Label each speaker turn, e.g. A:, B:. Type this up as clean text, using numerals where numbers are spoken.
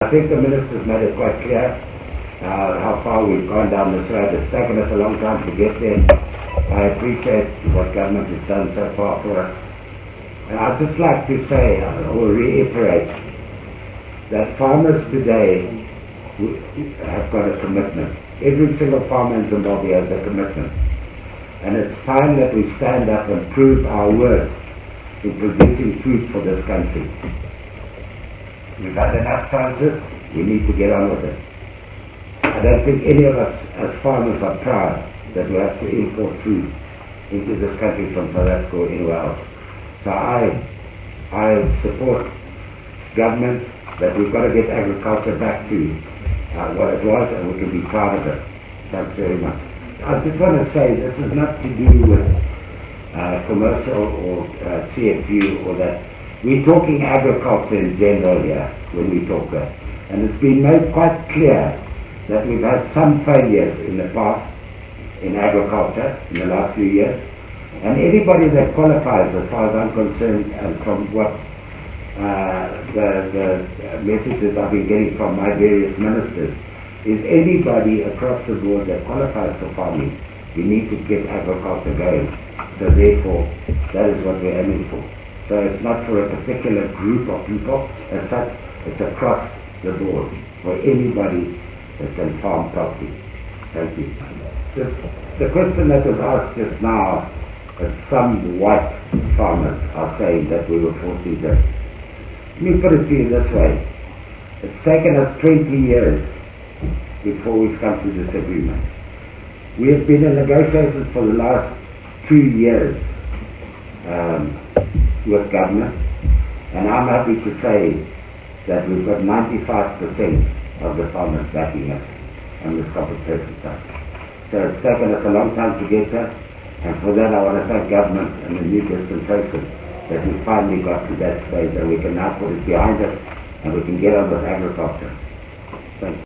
A: I think the minister's made it quite clear how far we've gone down this road. It's taken us a long time to get there. I appreciate what government has done so far for us. And I'd just like to say or reiterate that farmers today have got a commitment. Every single farmer in Zimbabwe has a commitment. And it's time that we stand up and prove our worth in producing food for this country. We've had enough chances, we need to get on with it. I don't think any of us as farmers are proud that we have to import food into this country from South Africa or anywhere else. So I support government that we've got to get agriculture back to what it was, and we can be proud of it. Thanks very much. I just want to say this is not to do with commercial or CFU or that. We're talking agriculture in general here when we talk that. And it's been made quite clear that we've had some failures in the past in agriculture in the last few years. And anybody that qualifies, as far as I'm concerned, and from what the messages I've been getting from my various ministers, is anybody across the board that qualifies for farming, you need to get agriculture going. So therefore, that is what we're aiming for. So it's not for a particular group of people as such, it's across the board for anybody that can farm properly. Thank you. The question that was asked just now, that some white farmers are saying that we were forcing this. Let me put it to you this way. It's taken us 20 years before we've come to this agreement. We have been in negotiations for the last 2 years with government, and I'm happy to say that we've got 95% of the farmers backing us on this compensation side. So it's taken us a long time to get there, and for that I want to thank government and the new dispensation that we finally got to that stage, and we can now put it behind us and we can get on with agriculture. Thank you.